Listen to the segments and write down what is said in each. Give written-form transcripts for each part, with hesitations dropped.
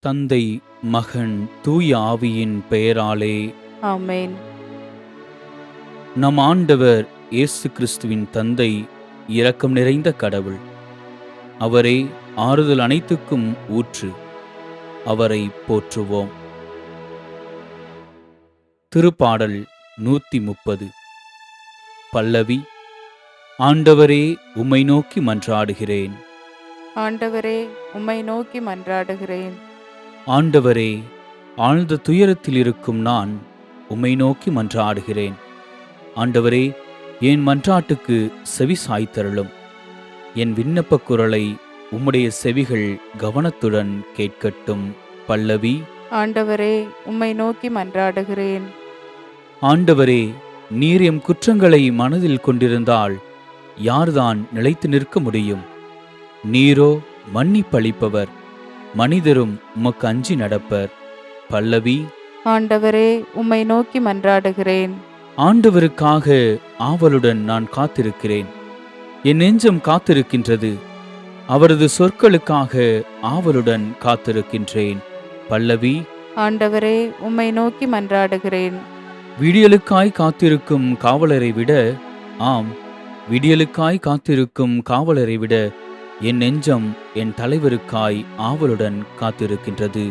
தந்தை, மகன், தூய ஆவியின் பெயராலே ஆமென். நம் ஆண்டவர் இயேசு கிறிஸ்துவின் தந்தை இரக்கம் நிறைந்த கடவுள். அவரே ஆறுதல் அனைத்துக்கும் ஊற்று. அவரை போற்றுவோம். திருப்பாடல் 130. பல்லவி. ஆண்டவரே, உம்மை நோக்கி மன்றாடுகிறேன். ஆண்டவரே, உம்மை நோக்கி மன்றாடுகிறேன். ஆண்டவரே, ஆழ்ந்த துயரத்தில் இருக்கும் நான் உம்மை நோக்கி மன்றாடுகிறேன். ஆண்டவரே, என் மன்றாட்டுக்கு செவி சாய்த்தருளும். என் விண்ணப்பக் குரலை உம்முடைய செவிகள் கவனத்துடன் கேட்கட்டும். பல்லவி. ஆண்டவரே, உம்மை நோக்கி மன்றாடுகிறேன். ஆண்டவரே, நீர் எம் குற்றங்களை மனதில் கொண்டிருந்தால் யார்தான் நிலைத்து நிற்க முடியும்? நீரோ மன்னிப்பளிப்பவர், மனிதரும் உமக்கு அஞ்சி நடப்பர். பல்லவி. ஆண்டவரே, உம்மை நோக்கி மன்றாடுகிறேன். ஆண்டவருக்காக ஆவலுடன் நான் காத்திருக்கிறேன். என் நெஞ்சம் காத்திருக்கின்றது. அவரது சொற்களுக்காக ஆவலுடன் காத்திருக்கின்றேன். பல்லவி. ஆண்டவரே, உம்மை நோக்கி மன்றாடுகிறேன். விடியலுக்காய் காத்திருக்கும் காவலரை விட, ஆம், விடியலுக்காய் காத்திருக்கும் காவலரை விட என் நெஞ்சம் என் தலைவருக்காய் ஆவலுடன் காத்திருக்கின்றது.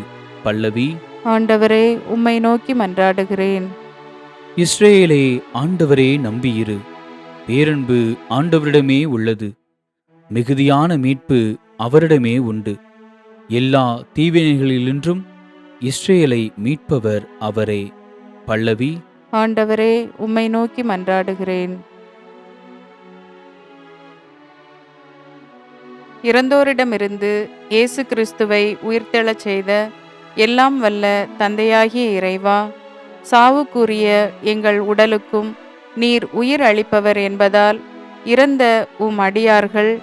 பல்லவி. ஆண்டவரே, உம்மை நோக்கி மன்றாடுகிறேன். இஸ்ரேலே, ஆண்டவரே நம்பியிரு. பேரன்பு ஆண்டவரிடமே உள்ளது. மிகுதியான மீட்பு அவரிடமே உண்டு. எல்லா தீவினைகளினின்றும் இஸ்ரேலை மீட்பவர் அவரே. பல்லவி. ஆண்டவரே, உம்மை நோக்கி மன்றாடுகிறேன். இறந்தோரிடமிருந்து இயேசு கிறிஸ்துவை உயிர்த்தெழச் செய்த எல்லாம் வல்ல தந்தையாகிய இறைவா, சாவுக்குரிய எங்கள் உடலுக்கும் நீர் உயிர் அளிப்பவர் என்பதால் இறந்த உம் அடியார்கள்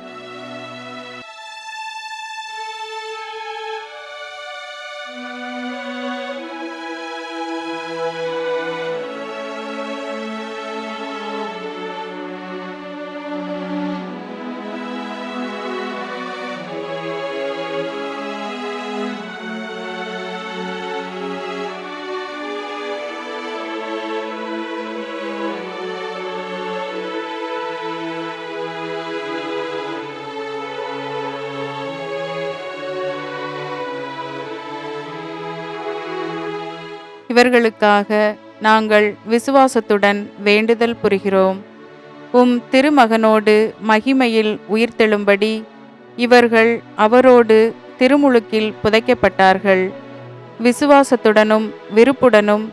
இவர்களுக்காக நாங்கள் விசுவாசத்துடன் வேண்டுதல் புரிகிறோம். உம் திருமகனோடு மகிமையில் உயிர்த்தெழும்படி இவர்கள் அவரோடு திருமுழுக்கில் புதைக்கப்பட்டார்கள். விசுவாசத்துடனும் விருப்புடனும்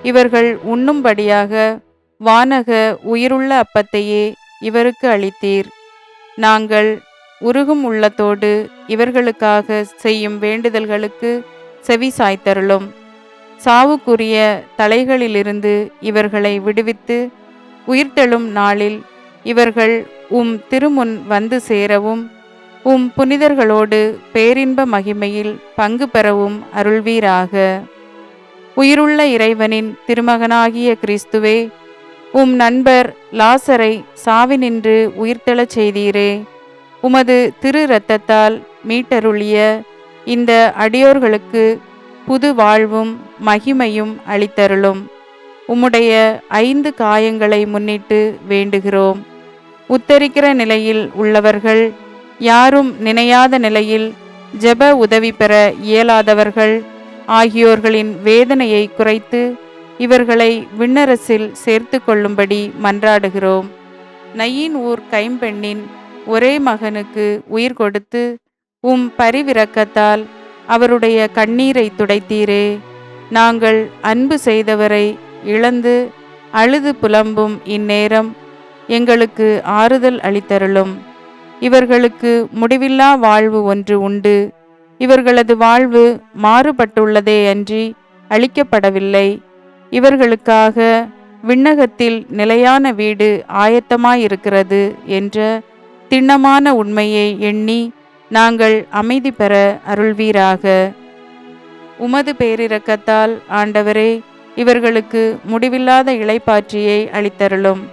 இவர்கள் உண்ணும்படியாக வானக உயிருள்ள அப்பத்தையே இவருக்கு அளித்தீர். நாங்கள் உருகும் உள்ளத்தோடு இவர்களுக்காக செய்யும் வேண்டுதல்களுக்கு செவி சாய்த்தருளும். சாவுக்குரிய தலைகளிலிருந்து இவர்களை விடுவித்து உயிர்த்தெழும் நாளில் இவர்கள் உம் திருமுன் வந்து சேரவும் உம் புனிதர்களோடு பேரின்ப மகிமையில் பங்கு பெறவும் அருள்வீராக. உயிருள்ள இறைவனின் திருமகனாகிய கிறிஸ்துவே, உம் நண்பர் லாசரை சாவினின்று உயிர்த்தெழச் செய்தீரே. உமது திரு இரத்தத்தால் மீட்டருளிய இந்த அடியோர்களுக்கு புது வாழ்வும் மகிமையும் அளித்தருளும். உம்முடைய 5 காயங்களை முன்னிட்டு வேண்டுகிறோம். உத்தரிக்கிற நிலையில் உள்ளவர்கள், யாரும் நினையாத நிலையில் ஜெப உதவி பெற இயலாதவர்கள் ஆகியோர்களின் வேதனையை குறைத்து இவர்களை விண்ணரசில் சேர்த்து கொள்ளும்படி மன்றாடுகிறோம். நயீன் ஊர் கைம்பெண்ணின் ஒரே மகனுக்கு உயிர் கொடுத்து உம் பரிவிரக்கத்தால் அவருடைய கண்ணீரை துடைத்தீரே. நாங்கள் அன்பு செய்தவரை இழந்து அழுது புலம்பும் இந்நேரம் எங்களுக்கு ஆறுதல் அளித்தருளும். இவர்களுக்கு முடிவில்லா வாழ்வு ஒன்று உண்டு. இவர்களது வாழ்வு மாறுபட்டுள்ளதே அன்றி அளிக்கப்படவில்லை. இவர்களுக்காக விண்ணகத்தில் நிலையான வீடு ஆயத்தமாயிருக்கிறது என்ற திண்ணமான உண்மையை எண்ணி நாங்கள் அமைதி பெற அருள்வீராக. உமது பேரிரக்கத்தால் ஆண்டவரே, இவர்களுக்கு முடிவில்லாத இளைப்பாற்றியை அளித்தருளும்.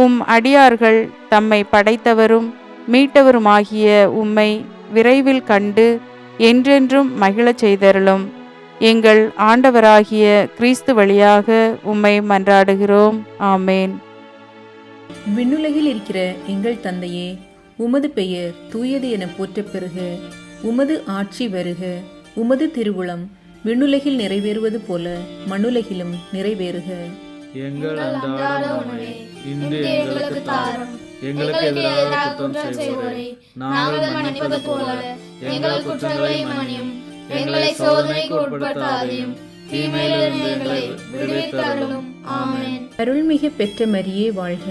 உம் அடியார்கள் தம்மை படைத்தவரும் மீட்டவருமாகிய உம்மை விரைவில் கண்டு என்றென்றும் மகிழச் செய்தருளும். எங்கள் ஆண்டவராகிய கிறிஸ்து வழியாக உம்மை மன்றாடுகிறோம். ஆமேன். விண்ணுலகில் இருக்கிற எங்கள் தந்தையே, உமது பெயர் தூயது என போற்றப் பெறுக. உமது ஆட்சி வருக. உமது திருவுளம் விண்ணுலகில் நிறைவேறுவது போல மண்ணுலகிலும் நிறைவேறுக. எங்கள் அன்றாட உணவை இன்று எங்களுக்கு தாரும். எங்களுக்கு எதிராக குற்றம் செய்வோரை நாங்கள் மன்னிப்பது போல எங்கள் குற்றங்களை மன்னியும். எங்களை சோதனைக்கு உட்படுத்தாதேயும், தீமையிலிருந்து எங்களை விடுவித்தருளும். ஆமென். அருள்மிகு பெற்ற மரியே வாழ்க.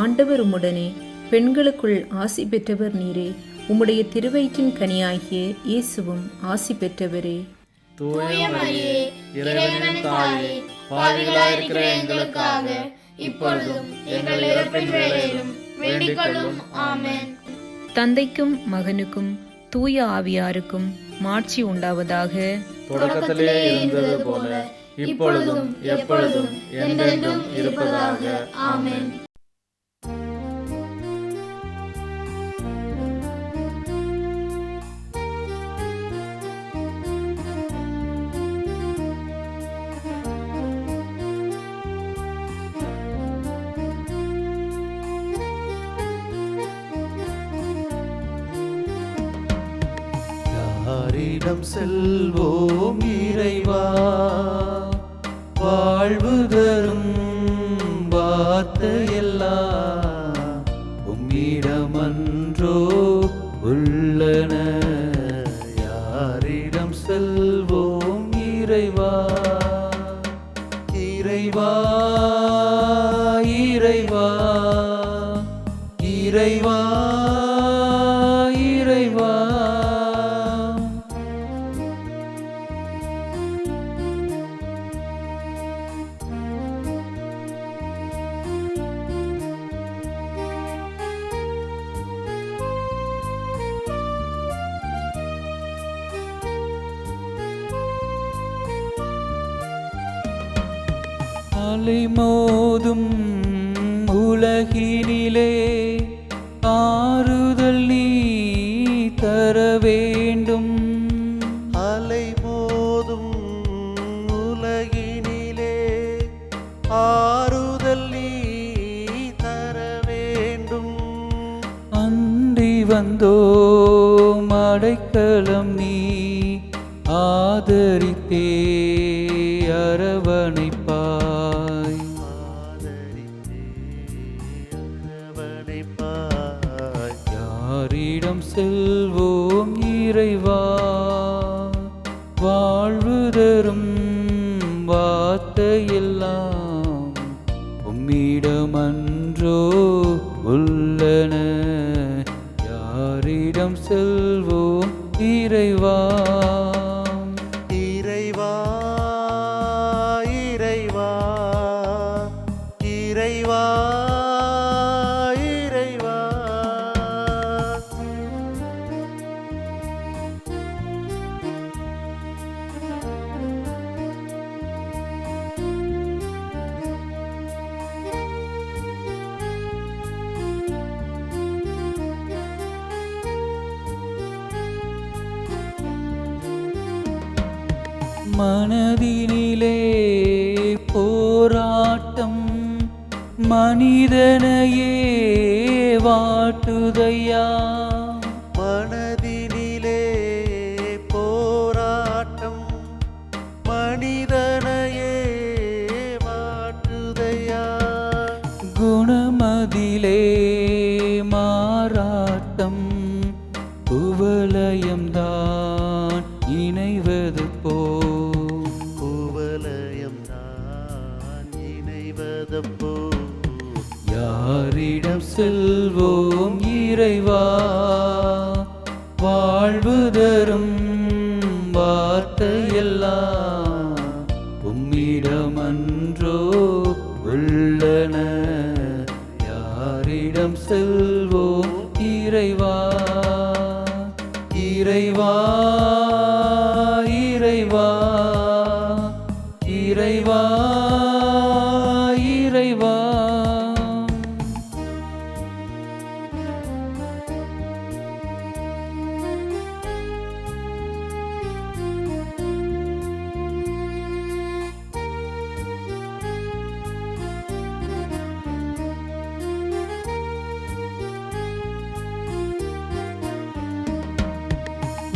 ஆண்டவர் உம்முடனே, பெண்களுக்குள் ஆசி பெற்றவர் நீரே. உம்முடைய திருவயிற்றின் கனியாகிய இயேசுவும் ஆசி பெற்றவரே. தூய மரியே, இறைவனின் தாயே, பாவிகளாயிருக்கிற எங்களுக்காக இப்பொழுதும் எங்கள் இறப்பின் வேளையிலும் வேண்டிக் கொள்ளும். ஆமென். தந்தைக்கும் மகனுக்கும் தூய ஆவியாருக்கும் மாட்சி உண்டாவதாக. தொடக்கத்திலே இருந்தது போல இப்பொழுதும் எப்பொழுதும் என்றென்றும் இருப்பதாக. ஆமென். யாரிடம் செல்வோம் இறைவா, வாழ்வு தரும் வார்த்தையெல்லாம் உம்மிடமன்றோ உள்ளன. யாரிடம் செல்வோம் இறைவா, இறைவா, இறைவா, இறைவா, இறைவா. அலைமோதும் உலகினிலே ஆறுதல் நீ தர வேண்டும். அலைமோதும் உலகினிலே ஆறுதல் நீ தர வேண்டும். அன்றி வந்தோம் அடைக்கலம் நீ ஆதரித்தே அரவணைப்பாய். யாரிடம் செல்வோம் இறைவா, வாழ்வு தரும் வார்த்தையெல்லாம் உம்மிடமன்றோ உள்ளன. யாரிடம் செல்வோம் இறைவா, இறைவா, இறைவா, இறைவா, இறைவா. மனதினிலே போராட்டம் மனிதனையே வாட்டுதையா. மனதினிலே போராட்டம் மனிதனையே வாட்டுதையா. குணமதிலே மாறாட்டம் குவலயம்தான் இணைவது போ. குவலயம்தான் இணைவது போ. யாரிடம் செல்வோம் இறைவா, வாழ்வு தரும் வார்த்தையெல்லாம் உம்மிடமன்றோ உள்ளன. யாரிடம் செல்வோம் இறைவா, இறைவா, இறைவா, இறைவா, இறைவா.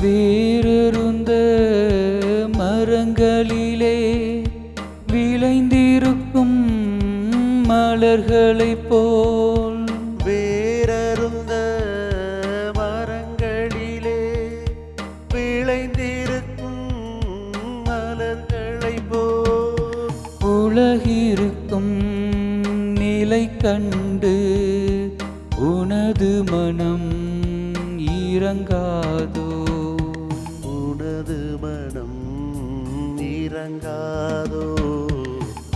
வேறருந்த மரங்களிலே விளைந்திருக்கும் மலர்களைப் போல் வேரருந்த மரங்களிலே விளைந்திருக்கும் மலர்களைப் போல் உலகிருக்கும் நிலை கண்டு உனது மனம் இறங்காதோ உனது மனம் இறங்காதோ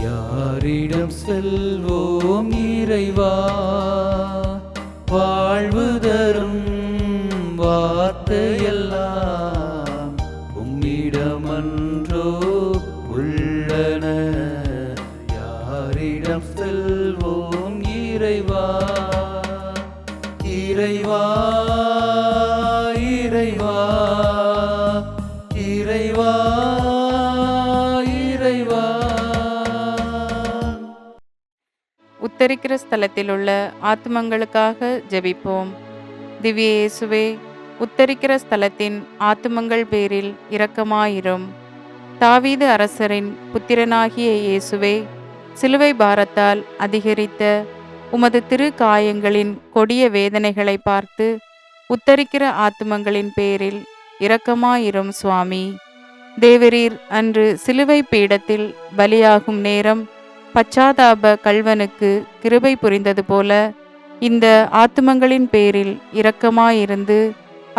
யாரிடம் செல்வோம் இறைவா வாழ்வு தரும் வார்த்தையெல்லாம் உம்மிடமன்றோ உள்ளன யாரிடம் செல்வோம் இறைவா இறைவா இறைவா இறைவா இறைவா. உத்தரிக்கிற ஸ்தலத்தில் உள்ள ஆத்துமங்களுக்காக ஜெபிப்போம். திவ்ய இயேசுவே, உத்தரிக்கிற ஸ்தலத்தின் ஆத்துமங்கள் பேரில் இரக்கமாயிரும். தாவீது அரசரின் புத்திரனாகிய இயேசுவே, சிலுவை பாரத்தால் அதிகரித்த உமது திரு காயங்களின் கொடிய வேதனைகளை பார்த்து உத்தரிக்கிற ஆத்துமங்களின் பேரில் இரக்கமாயிரும் சுவாமி. தேவரீர் அன்று சிலுவை பீடத்தில் பலியாகும் நேரம் பச்சாதாப கள்வனுக்கு கிருபை புரிந்தது போல இந்த ஆத்துமங்களின் பேரில் இரக்கமாயிருந்து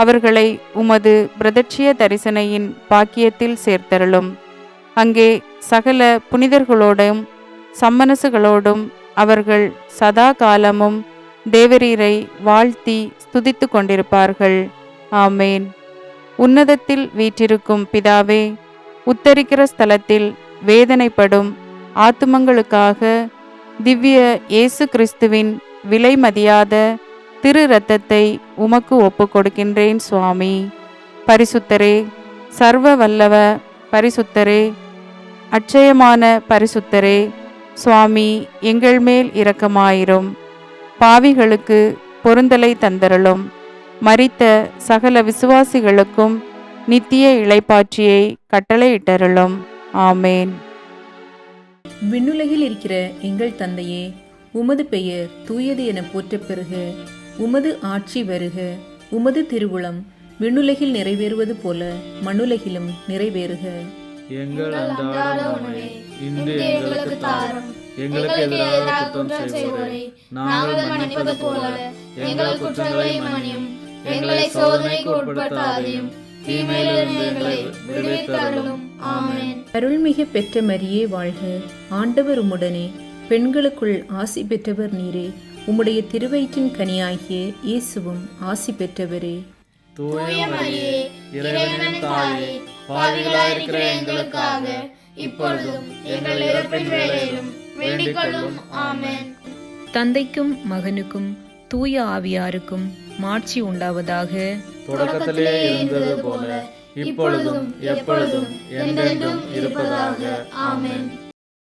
அவர்களை உமது பிரதட்சிய தரிசனையின் பாக்கியத்தில் சேர்த்தருளும். அங்கே சகல புனிதர்களோடும் சம்மனசுகளோடும் அவர்கள் சதா காலமும் தேவரீரை வாழ்த்தி ஸ்துதித்து கொண்டிருப்பார்கள். ஆமேன். உன்னதத்தில் வீற்றிருக்கும் பிதாவே, உத்தரிக்கிற ஸ்தலத்தில் வேதனைப்படும் ஆத்துமங்களுக்காக திவ்ய இயேசு கிறிஸ்துவின் விலை மதியாத திரு இரத்தத்தை உமக்கு ஒப்பு கொடுக்கின்றேன் சுவாமி. பரிசுத்தரே, சர்வ வல்லவ பரிசுத்தரே, அட்சயமான பரிசுத்தரே, சுவாமி எங்கள் மேல் இரக்கமாயிரும். பாவிகளுக்கு பொருந்தலை தந்தருளும். மரித்த சகல விசுவாசிகளுக்கும் நித்திய இளைப்பாற்றியை கட்டளையிட்டருளும். ஆமேன். விண்ணுலகில் இருக்கிற எங்கள் தந்தையே, உமது பெயர் தூயது என போற்றப் பெறுக. உமது ஆட்சி வருக. உமது திருவுளம் விண்ணுலகில் நிறைவேறுவது போல மண்ணுலகிலும் நிறைவேறுக. எங்கள் அன்றாட உணவை இன்று எங்களுக்கு தாரும். எங்களுக்கு எதிராக குற்றம் செய்வோரை நாங்கள் மன்னிப்பது போல எங்கள் குற்றங்களை மன்னியும். எங்களை சோதனைக்கு உட்படுத்தாதையும் தீமையிலிருந்து எங்களை விடுவித்தருளும். ஆமென். அருள்மிகு பெற்ற மரியே வாழ்க. ஆண்டவர் உம்முடனே, பெண்களுக்குள் ஆசி பெற்றவர் நீரே. உம்முடைய திருவயிற்றின் கனியாகிய இயேசுவும் ஆசி பெற்றவரே. தூய மரியே, இறைவனின் தாயே, பாவிகளாயிருக்கிற எங்களுக்காக இப்பொழுதும் எங்கள் இறப்பின் வேளையிலும் வேண்டிக் கொள்ளும். ஆமென். தந்தைக்கும் மகனுக்கும் தூய ஆவியாருக்கும் மாட்சி உண்டாவதாக. தொடக்கத்திலே இருந்தது போல இப்பொழுதும் எப்பொழுதும் என்றென்றும் இருப்பதாக. ஆமென்.